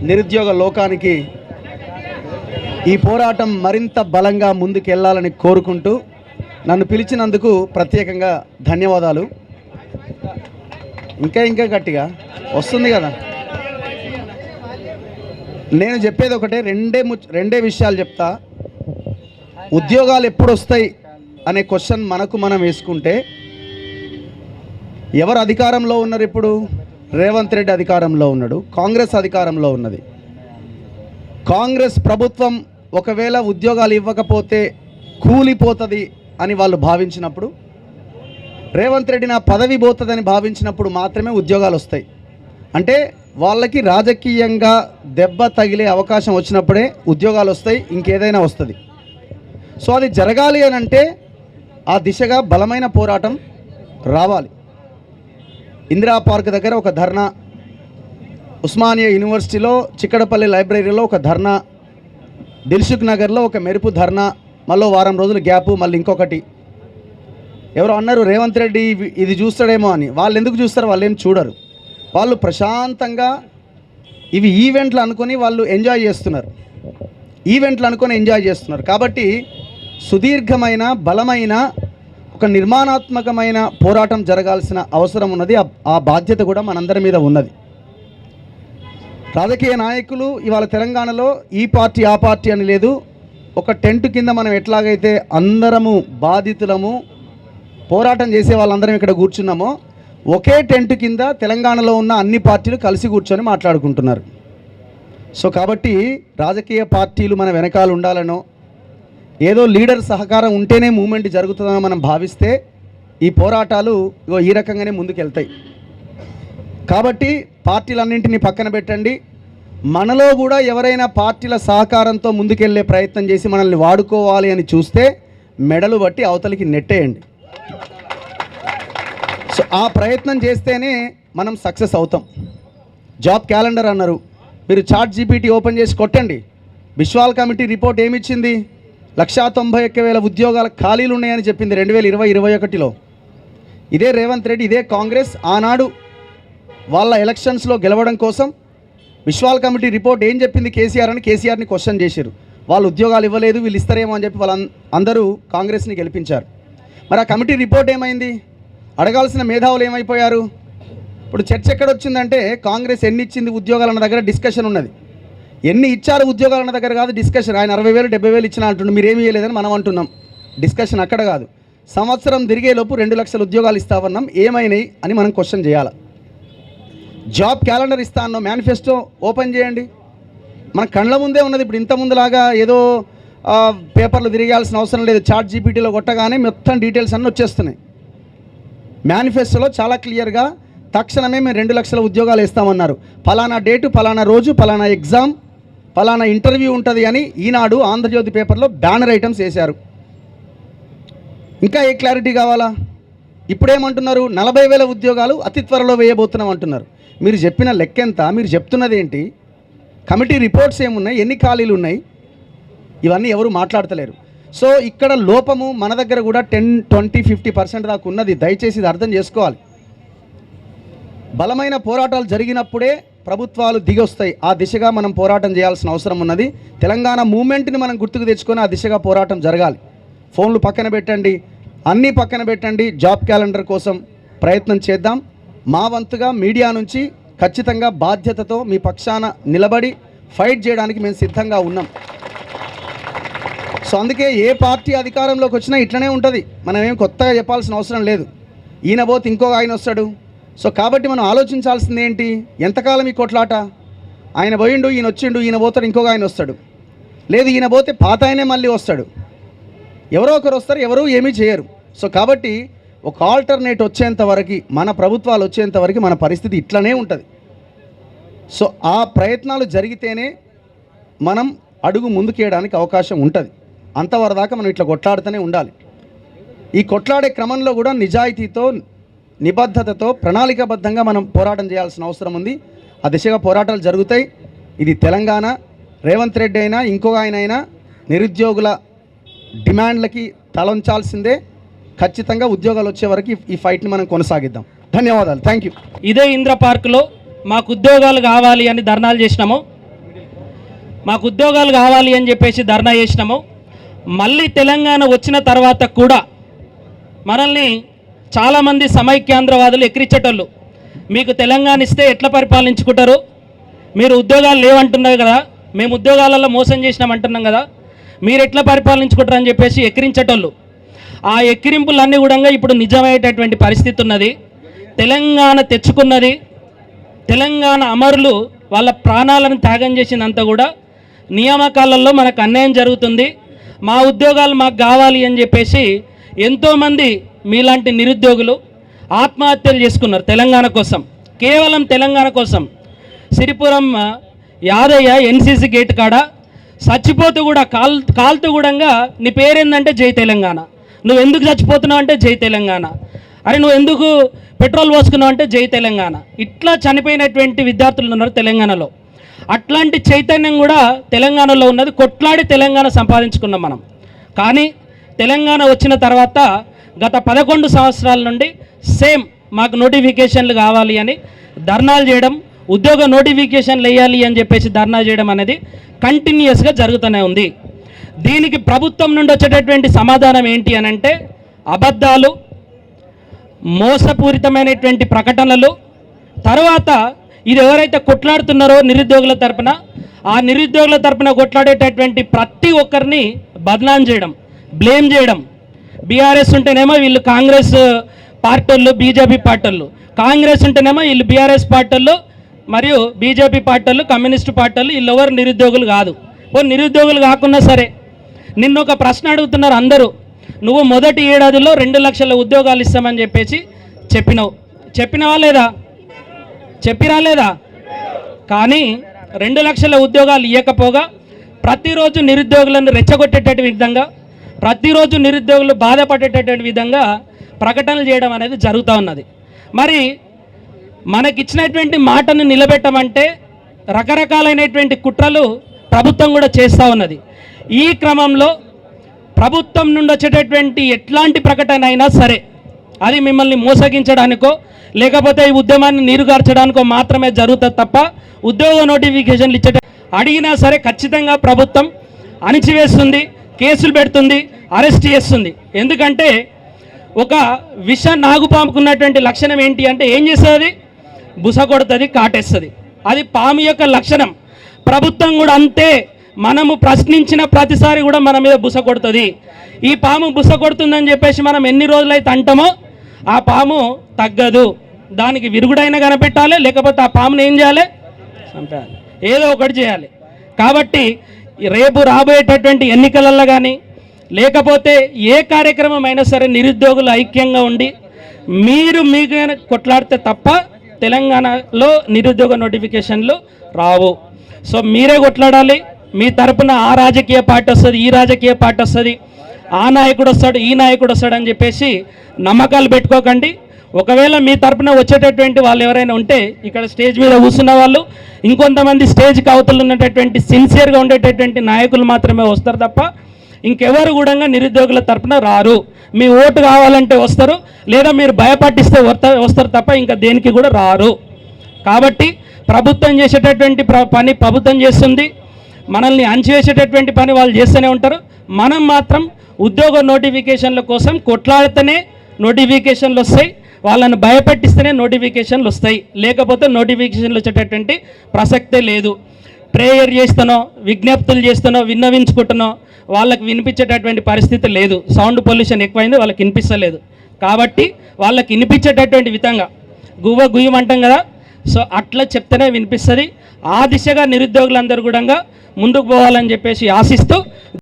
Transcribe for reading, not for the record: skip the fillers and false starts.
నిరుద్యోగ లోకానికి ఈ పోరాటం మరింత బలంగా ముందుకెళ్లాలని కోరుకుంటూ నన్ను పిలిచినందుకు ప్రత్యేకంగా ధన్యవాదాలు. ఇంకా గట్టిగా వస్తుంది కదా. నేను చెప్పేది ఒకటే, రెండే విషయాలు చెప్తా. ఉద్యోగాలు ఎప్పుడు వస్తాయి అనే క్వశ్చన్ మనం వేసుకుంటే, ఎవరు అధికారంలో ఉన్నారు ఇప్పుడు? రేవంత్ రెడ్డి అధికారంలో ఉన్నాడు, కాంగ్రెస్ అధికారంలో ఉన్నది. కాంగ్రెస్ ప్రభుత్వం ఒకవేళ ఉద్యోగాలు ఇవ్వకపోతే కూలిపోతుంది అని వాళ్ళు భావించినప్పుడు, రేవంత్ రెడ్డి నా పదవి పోతుందని భావించినప్పుడు మాత్రమే ఉద్యోగాలు వస్తాయి. అంటే వాళ్ళకి రాజకీయంగా దెబ్బ తగిలే అవకాశం వచ్చినప్పుడే ఉద్యోగాలు వస్తాయి, ఇంకేదైనా వస్తుంది. సో అది జరగాలి అని అంటే ఆ దిశగా బలమైన పోరాటం రావాలి. ఇందిరా పార్క్ దగ్గర ఒక ధర్నా, ఉస్మానియా యూనివర్సిటీలో చిక్కడపల్లి లైబ్రరీలో ఒక ధర్నా, దిల్సుఖ్ నగర్లో ఒక మెరుపు ధర్నా, మళ్ళీ వారం రోజులు గ్యాపు, మళ్ళీ ఇంకొకటి. ఎవరో అన్నారు రేవంత్ రెడ్డి ఇది చూస్తాడేమో అని. వాళ్ళు ఎందుకు చూస్తారు? వాళ్ళు ఏం చూడరు. వాళ్ళు ప్రశాంతంగా ఇవి ఈవెంట్లు అనుకొని వాళ్ళు ఎంజాయ్ చేస్తున్నారు. కాబట్టి సుదీర్ఘమైన బలమైన ఒక నిర్మాణాత్మకమైన పోరాటం జరగాల్సిన అవసరం ఉన్నది. ఆ బాధ్యత కూడా మనందరి మీద ఉన్నది. రాజకీయ నాయకులు ఇవాళ తెలంగాణలో ఈ పార్టీ ఆ పార్టీ అని లేదు. ఒక టెంట్ కింద మనం ఎట్లాగైతే అందరము బాధితులము పోరాటం చేసే వాళ్ళందరం ఇక్కడ కూర్చున్నామో, ఒకే టెంట్ కింద తెలంగాణలో ఉన్న అన్ని పార్టీలు కలిసి కూర్చొని మాట్లాడుకుంటున్నారు. సో కాబట్టి రాజకీయ పార్టీలు మన వెనకాల ఉండాలనో, ఏదో లీడర్ సహకారం ఉంటేనే మూమెంట్ జరుగుతుందని మనం భావిస్తే ఈ పోరాటాలు ఈ రకంగానే ముందుకెళ్తాయి. కాబట్టి పార్టీలన్నింటినీ పక్కన పెట్టండి. మనలో కూడా ఎవరైనా పార్టీల సహకారంతో ముందుకెళ్లే ప్రయత్నం చేసి మనల్ని వాడుకోవాలి అని చూస్తే మెడలు బట్టి అవతలికి నెట్టేయండి. సో ఆ ప్రయత్నం చేస్తేనే మనం సక్సెస్ అవుతాం. జాబ్ క్యాలెండర్ అన్నారు, మీరు చాట్ జీపీటీ ఓపెన్ చేసి కొట్టండి. Biswal committee report ఏమిచ్చింది? 191,000 ఉద్యోగాల ఖాళీలు ఉన్నాయని చెప్పింది 2020-21లో. ఇదే రేవంత్ రెడ్డి, ఇదే కాంగ్రెస్ ఆనాడు వాళ్ళ ఎలక్షన్స్లో గెలవడం కోసం బిశ్వాల్ కమిటీ రిపోర్ట్ ఏం చెప్పింది కేసీఆర్ని క్వశ్చన్ చేశారు. వాళ్ళు ఉద్యోగాలు ఇవ్వలేదు, వీళ్ళు ఇస్తారేమో అని చెప్పి అందరూ కాంగ్రెస్ని గెలిపించారు. మరి ఆ కమిటీ రిపోర్ట్ ఏమైంది? అడగాల్సిన మేధావులు ఏమైపోయారు? ఇప్పుడు చర్చ ఎక్కడొచ్చిందంటే కాంగ్రెస్ ఎన్ని ఇచ్చింది ఉద్యోగాలన్న దగ్గర డిస్కషన్ ఉన్నది. ఎన్ని ఇచ్చారు ఉద్యోగాలన్న దగ్గర కాదు డిస్కషన్. ఆయన 60,000 70,000 ఇచ్చినా అంటుండు, మీరు ఏమి ఇవ్వలేదని మనం అంటున్నాం. డిస్కషన్ అక్కడ కాదు. సంవత్సరం తిరిగేలోపు 2 లక్షల ఉద్యోగాలు ఇస్తామన్నాం, ఏమైనాయి అని మనం క్వశ్చన్ చేయాలి. జాబ్ క్యాలెండర్ ఇస్తా అన్నాం, మేనిఫెస్టో ఓపెన్ చేయండి. మన కళ్ళ ముందే ఉన్నది. ఇప్పుడు ఇంత ముందులాగా ఏదో పేపర్లు తిరగాల్సిన అవసరం లేదు. చాట్ జీపీటీలో కొట్టగానే మొత్తం డీటెయిల్స్ అన్నీ వచ్చేస్తున్నాయి. మేనిఫెస్టోలో చాలా క్లియర్గా తక్షణమే మేము 2 లక్షల ఉద్యోగాలు ఇస్తామన్నారు. ఫలానా డేటు, ఫలానా రోజు, ఫలానా ఎగ్జామ్, ఫలానా ఇంటర్వ్యూ ఉంటుంది అని ఈనాడు ఆంధ్రజ్యోతి పేపర్లో బ్యానర్ ఐటమ్స్ వేశారు. ఇంకా ఏ క్లారిటీ కావాలా? ఇప్పుడేమంటున్నారు? 40,000 ఉద్యోగాలు అతి త్వరలో వేయబోతున్నాం అంటున్నారు. మీరు చెప్పిన లెక్క ఎంత? మీరు చెప్తున్నది ఏంటి? కమిటీ రిపోర్ట్స్ ఏమున్నాయి? ఎన్ని ఖాళీలు ఉన్నాయి? ఇవన్నీ ఎవరు మాట్లాడతలేరు. సో ఇక్కడ లోపము మన దగ్గర కూడా 10, 20, 50% దాకా ఉన్నది. దయచేసి ఇది అర్థం చేసుకోవాలి. బలమైన పోరాటాలు జరిగినప్పుడే ప్రభుత్వాలు దిగొస్తాయి. ఆ దిశగా మనం పోరాటం చేయాల్సిన అవసరం ఉన్నది. తెలంగాణ మూమెంట్ని మనం గుర్తుకు తెచ్చుకొని ఆ దిశగా పోరాటం జరగాలి. ఫోన్లు పక్కన పెట్టండి, అన్నీ పక్కన పెట్టండి. జాబ్ క్యాలెండర్ కోసం ప్రయత్నం చేద్దాం. మా వంతుగా మీడియా నుంచి ఖచ్చితంగా బాధ్యతతో మీ పక్షాన నిలబడి ఫైట్ చేయడానికి మేము సిద్ధంగా ఉన్నాం. సో అందుకే ఏ పార్టీ అధికారంలోకి వచ్చినా ఇట్లనే ఉంటుంది. మనం ఏం కొత్తగా చెప్పాల్సిన అవసరం లేదు. ఈయన పోతే ఇంకొక ఆయన వస్తాడు. సో కాబట్టి మనం ఆలోచించాల్సింది ఏంటి? ఎంతకాలం ఈ కొట్లాట? ఆయన పోయిండు, ఈయన వచ్చిండు, ఈయన పోతాడు, ఇంకొక ఆయన వస్తాడు. లేదు ఈయన పోతే పాత ఆయనే మళ్ళీ వస్తాడు. ఎవరో ఒకరు వస్తారు, ఎవరూ ఏమీ చేయరు. సో కాబట్టి ఒక ఆల్టర్నేట్ వచ్చేంత వరకు, మన ప్రభుత్వాలు వచ్చేంత వరకు మన పరిస్థితి ఇట్లనే ఉంటుంది. సో ఆ ప్రయత్నాలు జరిగితేనే మనం అడుగు ముందుకేయడానికి అవకాశం ఉంటుంది. అంతవరదాకా మనం ఇట్లా కొట్లాడుతూనే ఉండాలి. ఈ కొట్లాడే క్రమంలో కూడా నిజాయితీతో, నిబద్ధతతో, ప్రణాళికాబద్ధంగా మనం పోరాటం చేయాల్సిన అవసరం ఉంది. ఆ దిశగా పోరాటాలు జరుగుతాయి. ఇది తెలంగాణ. రేవంత్ రెడ్డి అయినా ఇంకొక ఆయన అయినా నిరుద్యోగుల డిమాండ్లకి తలంచాల్సిందే. ఖచ్చితంగా ఉద్యోగాలు వచ్చే వరకు ఈ ఫైట్ని మనం కొనసాగిద్దాం. ధన్యవాదాలు. Thank you. ఇదే ఇంద్ర పార్కులో మాకు ఉద్యోగాలు కావాలి అని ధర్నాలు చేసినాము. మాకు ఉద్యోగాలు కావాలి అని చెప్పేసి ధర్నా చేసినాము. మళ్ళీ తెలంగాణ వచ్చిన తర్వాత కూడా మనల్ని చాలామంది సమైక్యాంధ్రవాదులు ఎక్కిరించేటోళ్ళు. మీకు తెలంగాణ ఇస్తే ఎట్లా పరిపాలించుకుంటారు, మీరు ఉద్యోగాలు లేవంటున్నారు కదా, మేము ఉద్యోగాలలో మోసం చేసినామంటున్నాం కదా, మీరు ఎట్లా పరిపాలించుకుంటారు అని చెప్పేసి ఎక్కిరించేటోళ్ళు. ఆ ఎక్కిరింపులన్నీ కూడా ఇప్పుడు నిజమయ్యేటటువంటి పరిస్థితి ఉన్నది. తెలంగాణ తెచ్చుకున్నది, తెలంగాణ అమరులు వాళ్ళ ప్రాణాలను త్యాగం చేసినంత కూడా నియామకాలలో మనకు అన్యాయం జరుగుతుంది. మా ఉద్యోగాలు మాకు కావాలి అని చెప్పేసి ఎంతోమంది మీలాంటి నిరుద్యోగులు ఆత్మహత్యలు చేసుకున్నారు తెలంగాణ కోసం, కేవలం తెలంగాణ కోసం. సిరిపురం యాదయ్య ఎన్సీసీ గేట్ కాడ చచ్చిపోతూ కూడా కాలుతూ కూడా నీ పేరేందంటే జై తెలంగాణ, నువ్వు ఎందుకు చచ్చిపోతున్నావు అంటే జై తెలంగాణ, అరే నువ్వు ఎందుకు పెట్రోల్ పోసుకున్నావు అంటే జై తెలంగాణ. ఇట్లా చనిపోయినటువంటి విద్యార్థులు ఉన్నారు తెలంగాణలో. అట్లాంటి చైతన్యం కూడా తెలంగాణలో ఉన్నది. కొట్లాడి తెలంగాణ సంపాదించుకున్నాం మనం. కానీ తెలంగాణ వచ్చిన తర్వాత గత 11 సంవత్సరాల నుండి సేమ్ మాకు నోటిఫికేషన్లు కావాలి అని ధర్నాలు చేయడం, ఉద్యోగ నోటిఫికేషన్లు వేయాలి అని చెప్పేసి ధర్నా చేయడం అనేది కంటిన్యూస్గా జరుగుతూనే ఉంది. దీనికి ప్రభుత్వం నుండి వచ్చేటటువంటి సమాధానం ఏంటి అని అంటే అబద్ధాలు, మోసపూరితమైనటువంటి ప్రకటనలు. తర్వాత ఇది ఎవరైతే కొట్లాడుతున్నారో నిరుద్యోగుల తరపున, ఆ నిరుద్యోగుల తరపున కొట్లాడేటటువంటి ప్రతి ఒక్కరిని బదనాం చేయడం, బ్లేమ్ చేయడం. బీఆర్ఎస్ ఉంటేనేమో వీళ్ళు కాంగ్రెస్ పార్టీలు, బీజేపీ పార్టీలు, కాంగ్రెస్ ఉంటేనేమో వీళ్ళు బీఆర్ఎస్ పార్టీలు మరియు బీజేపీ పార్టీలు, కమ్యూనిస్టు పార్టీలు, వీళ్ళు ఎవరు నిరుద్యోగులు కాదు. నిరుద్యోగులు కాకున్నా సరే నిన్ను ఒక ప్రశ్న అడుగుతున్నారు అందరూ. నువ్వు మొదటి ఏడాదిలో 2 లక్షల ఉద్యోగాలు ఇస్తామని చెప్పేసి చెప్పినవా లేదా? చెప్పిరా లేదా? కానీ 2 లక్షల ఉద్యోగాలు ఇవ్వకపోగా ప్రతిరోజు నిరుద్యోగులను రెచ్చగొట్టేటటువంటి విధంగా, ప్రతిరోజు నిరుద్యోగులు బాధపడేటటువంటి విధంగా ప్రకటనలు చేయడం అనేది జరుగుతూ ఉన్నది. మరి మనకిచ్చినటువంటి మాటను నిలబెట్టమంటే రకరకాలైనటువంటి కుట్రలు ప్రభుత్వం కూడా చేస్తూ ఉన్నది. ఈ క్రమంలో ప్రభుత్వం నుండి వచ్చేటటువంటి ఎట్లాంటి ప్రకటన అయినా సరే అది మిమ్మల్ని మోసగించడానికో లేకపోతే ఈ ఉద్యమాన్ని నీరుగార్చడానికో మాత్రమే జరుగుతుంది తప్ప ఉద్యోగ నోటిఫికేషన్లు అడిగినా సరే ఖచ్చితంగా ప్రభుత్వం అణిచివేస్తుంది, కేసులు పెడుతుంది, అరెస్ట్ చేస్తుంది. ఎందుకంటే ఒక విష నాగుపాముకున్నటువంటి లక్షణం ఏంటి అంటే ఏం చేస్తుంది? బుస కొడుతుంది, కాటేస్తుంది. అది పాము యొక్క లక్షణం. ప్రభుత్వం కూడా అంతే. మనము ప్రశ్నించిన ప్రతిసారి కూడా మన మీద బుస కొడుతుంది. ఈ పాము బుస కొడుతుందని చెప్పేసి మనం ఎన్ని రోజులైతే అంటామో ఆ పాము తగ్గదు. దానికి విరుగుడైనా కనిపెట్టాలి, లేకపోతే ఆ పామును ఏం చేయాలి? చంపేయాలి, ఏదో ఒకటి చేయాలి. కాబట్టి రేపు రాబోయేటటువంటి ఎన్నికలలో కానీ లేకపోతే ఏ కార్యక్రమం అయినా సరే నిరుద్యోగులు ఐక్యంగా ఉండి మీరు కొట్లాడితే తప్ప తెలంగాణలో నిరుద్యోగ నోటిఫికేషన్లు రావు. సో మీరే కొట్లాడాలి. మీ తరపున ఆ రాజకీయ పార్టీ వస్తుంది, ఈ రాజకీయ పార్టీ వస్తుంది, ఆ నాయకుడు వస్తాడు, ఈ నాయకుడు వస్తాడు అని చెప్పేసి నమ్మకాలు పెట్టుకోకండి. ఒకవేళ మీ తరపున వచ్చేటటువంటి వాళ్ళు ఎవరైనా ఉంటే ఇక్కడ స్టేజ్ మీద కూర్చున్న వాళ్ళు, ఇంకొంతమంది స్టేజ్కి అవతలు ఉన్నటువంటి సిన్సియర్గా ఉండేటటువంటి నాయకులు మాత్రమే వస్తారు తప్ప ఇంకెవరు కూడా నిరుద్యోగుల తరపున రారు. మీ ఓటు కావాలంటే వస్తారు, లేదా మీరు భయపట్టిస్తే వస్తారు తప్ప ఇంకా దేనికి కూడా రారు. కాబట్టి ప్రభుత్వం చేసేటటువంటి పని ప్రభుత్వం చేస్తుంది, మనల్ని అణచివేసేటటువంటి పని వాళ్ళు చేస్తూనే ఉంటారు. మనం మాత్రం ఉద్యోగ నోటిఫికేషన్ల కోసం కొట్లాడితేనే నోటిఫికేషన్లు వస్తాయి, వాళ్ళని భయపెట్టిస్తేనే నోటిఫికేషన్లు వస్తాయి, లేకపోతే నోటిఫికేషన్లు వచ్చేటటువంటి ప్రసక్తే లేదు. ప్రేయర్ చేస్తానో, విజ్ఞప్తులు చేస్తానో, విన్నవించుకుంటున్నో వాళ్ళకి వినిపించేటటువంటి పరిస్థితి లేదు. సౌండ్ పొల్యూషన్ ఎక్కువైంది, వాళ్ళకి వినిపిస్తలేదు. కాబట్టి వాళ్ళకి వినిపించేటటువంటి విధంగా గుయ్యమంటాం కదా, సో అట్లా చెప్తేనే వినిపిస్తుంది. ఆ దిశగా నిరుద్యోగులందరూ కూడా ముందుకు పోవాలని చెప్పేసి ఆశిస్తూ